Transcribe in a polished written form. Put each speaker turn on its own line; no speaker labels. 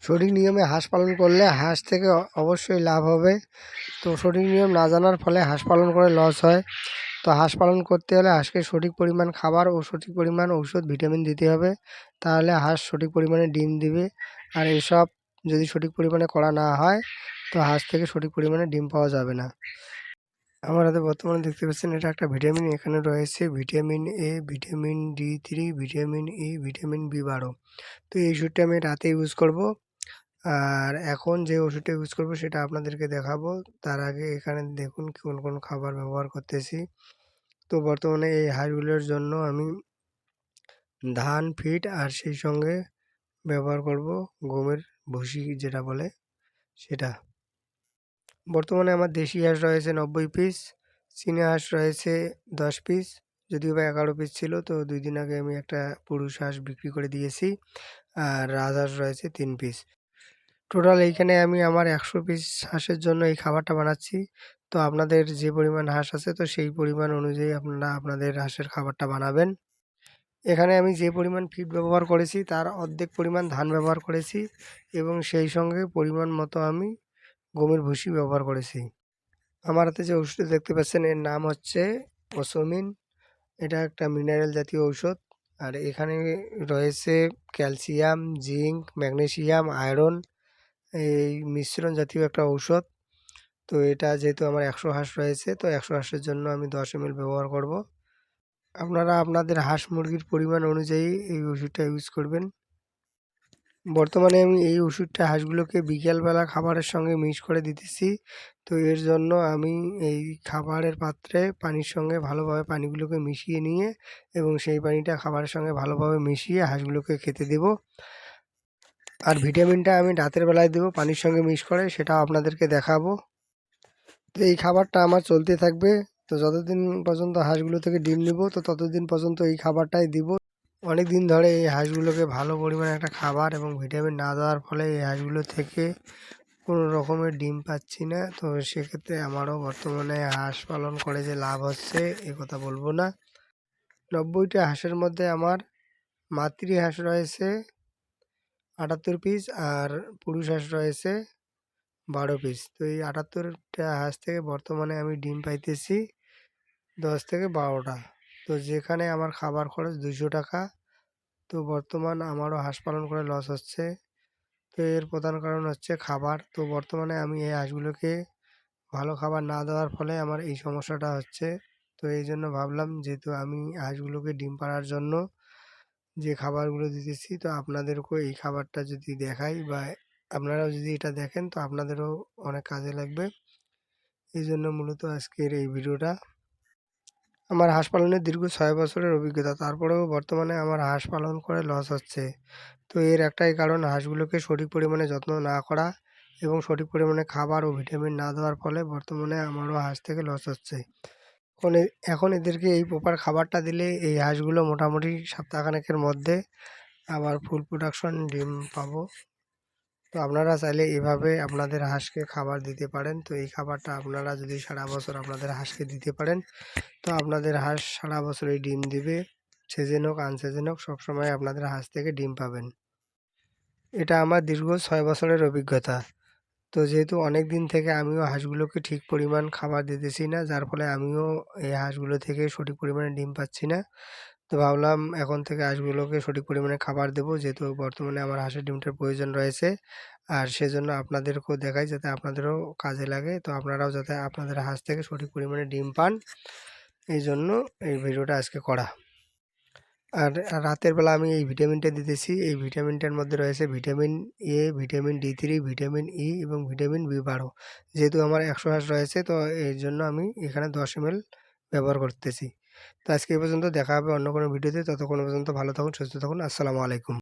সঠিক নিয়মে হাঁস পালন করলে হাঁস থেকে অবশ্যই লাভ হবে। তো সঠিক নিয়ম না জানার ফলে হাঁস পালন করে লস হয়। তো হাঁস পালন করতে হলে হাঁসকে সঠিক পরিমাণ খাবার ও সঠিক পরিমাণ ঔষধ ভিটামিন দিতে হবে, তাহলে হাঁস সঠিক পরিমাণে ডিম দিবে। আর এসব যদি সঠিক পরিমাণে করা না হয় তো হাঁস থেকে সঠিক পরিমাণে ডিম পাওয়া যাবে না। আমার হাতে বর্তমানে দেখতে পাচ্ছেন এটা একটা ভিটামিন, এখানে রয়েছে vitamin A, vitamin D three, vitamin E, vitamin বি12। তো এই ওষুধটা আমি রাতে ইউজ করব। আর এখন যে ওষুধটা ইউজ করব সেটা আপনাদেরকে দেখাবো। তার আগে এখানে দেখুন কোন কোন খাবার ব্যবহার করতেছি। তো বর্তমানে এই হাঁসগুলোর জন্য আমি ধান ফিড আর সেই সঙ্গে ব্যবহার করব গমের ভুসি যেটা বলে সেটা। বর্তমানে আমার দেশি হাঁস রয়েছে 90 পিস, চীনা হাঁস রয়েছে 10 পিস, যদিও বা 11 পিস ছিল। তো 2 দিন আগে আমি একটা পুরুষ হাঁস বিক্রি করে দিয়েছি। আর রাজহাঁস রয়েছে 3 পিস। টোটাল এইখানে আমি আমার 100 পিস হাঁসের জন্য এই খাবারটা বানাচ্ছি। তো আপনাদের যে পরিমাণ হাঁস আছে তো সেই পরিমাণ অনুযায়ী আপনারা আপনাদের হাঁসের খাবারটা বানাবেন। এখানে আমি যে পরিমাণ ফিড ব্যবহার করেছি তার অর্ধেক পরিমাণ ধান ব্যবহার করেছি এবং সেই সঙ্গে পরিমাণ মতো আমি গমের ভুসি ব্যবহার করেছি। আমার হাতে যে ওষুধটা দেখতে পাচ্ছেন এর নাম হচ্ছে ওসমিন। এটা একটা মিনারেল জাতীয় ঔষধ। আর এখানে রয়েছে ক্যালসিয়াম, জিঙ্ক, ম্যাগনেসিয়াম, আয়রন, এই মিশ্রণ জাতীয় একটা ঔষধ। তো এটা যেহেতু আমার 100 হাঁস রয়েছে তো 100 হাঁসের জন্য আমি 10 ml ব্যবহার করব। আপনারা আপনাদের হাঁস মুরগির পরিমাণ অনুযায়ী এই ওষুধটা ইউজ করবেন। বর্তমানে আমি এই ওষুধটা হাঁসগুলোকে বিকেলবেলা খাবারের সঙ্গে মিক্স করে দিতেছি। তো এর জন্য আমি এই খাবারের পাত্রে পানির সঙ্গে ভালোভাবে পানিগুলোকে মিশিয়ে নিয়ে এবং সেই পানিটা খাবারের সঙ্গে ভালোভাবে মিশিয়ে হাঁসগুলোকে খেতে দেব। আর ভিটামিনটা আমি রাতের বেলায় দেবো পানির সঙ্গে মিক্স করে, সেটাও আপনাদেরকে দেখাবো। তো এই খাবারটা আমার চলতে থাকবে। তো যতদিন পর্যন্ত হাঁসগুলো থেকে ডিম নিব তো ততদিন পর্যন্ত এই খাবারটাই দিব। অনেক দিন ধরে এই হাঁসগুলোকে ভালো পরিমাণে একটা খাবার এবং ভিটামিন না দেওয়ার ফলে এই হাঁসগুলো থেকে কোনো রকমের ডিম পাচ্ছি না। তো সেক্ষেত্রে আমারও বর্তমানে হাঁস পালন করে যে লাভ হচ্ছে এ কথা বলবো না। 90টা হাঁসের মধ্যে আমার মাতৃ হাঁস রয়েছে 78 পিস আর পুরুষ হাঁস রয়েছে 12 পিস। তো এই 78টা হাঁস থেকে বর্তমানে আমি ডিম পাইতেছি 10 থেকে 12টা। তো যেখানে আমার খাবার খরচ 200 টাকা। তো বর্তমান আমারও হাঁস পালন করে লস হচ্ছে। তো এর প্রধান কারণ হচ্ছে খাবার। তো বর্তমানে আমি এই হাঁসগুলোকে ভালো খাবার না দেওয়ার ফলে আমার এই সমস্যাটা হচ্ছে। তো এই জন্য ভাবলাম যেহেতু আমি হাঁসগুলোকে ডিম পাড়ার জন্য যে খাবারগুলো দিতেছি তো আপনাদেরকেও এই খাবারটা যদি দেখাই বা আপনারাও যদি এটা দেখেন তো আপনাদেরও অনেক কাজে লাগবে। এই জন্য মূলত আজকের এই ভিডিওটা। আমার হাঁস পালনের দীর্ঘ 6 বছরের অভিজ্ঞতা, তারপরেও বর্তমানে আমার হাঁস পালন করে লস হচ্ছে। তো এর একটাই কারণ হাঁসগুলোকে সঠিক পরিমাণে যত্ন না করা এবং সঠিক পরিমাণে খাবার ও ভিটামিন না দেওয়ার ফলে বর্তমানে আমারও হাঁস থেকে লস হচ্ছে। এখন এদেরকে এই প্রপার খাবারটা দিলে এই হাঁসগুলো মোটামুটি সপ্তাহখানেকের মধ্যে আবার ফুল প্রোডাকশন ডিম পাবো। তো আপনারা চাইলে এভাবে আপনাদের হাঁসকে খাবার দিতে পারেন। তো এই খাবারটা আপনারা যদি সারা বছর আপনাদের হাঁসকে দিতে পারেন তো আপনাদের হাঁস সারা বছরই ডিম দিবে। সিজন হোক আনসিজন হোক সবসময় আপনাদের হাঁস থেকে ডিম পাবেন। এটা আমার দীর্ঘ 6 বছরের অভিজ্ঞতা। তো যেহেতু অনেক দিন থেকে আমিও হাঁসগুলোকে ঠিক পরিমাণ খাবার দিতেছি না, যার ফলে আমিও এই হাঁসগুলো থেকে সঠিক পরিমাণে ডিম পাচ্ছি না। তো ভাবলাম এখন থেকে হাঁসগুলোকে সঠিক পরিমাণে খাবার দেবো, যেহেতু বর্তমানে আমার হাঁসের ডিমটার প্রয়োজন রয়েছে। আর সেজন্য আপনাদেরকেও দেখাই যাতে আপনাদেরও কাজে লাগে। তো আপনারাও যাতে আপনাদের হাঁস থেকে সঠিক পরিমাণে ডিম পান, এই জন্য এই ভিডিওটা আজকে করা। আর রাতের বেলা আমি এই ভিটামিনটা দিতেছি। এই ভিটামিনটার মধ্যে রয়েছে vitamin A, vitamin D three, vitamin ই এবং ভিটামিন বি12। যেহেতু আমার 100 হাঁস রয়েছে তো এর জন্য আমি এখানে 10 ml ব্যবহার করতেছি। তো আজকে এই পর্যন্ত, দেখা হবে অন্য কোনো ভিডিওতে। ততক্ষণ পর্যন্ত ভালো থাকুন, সুস্থ থাকুন। আসসালামু আলাইকুম।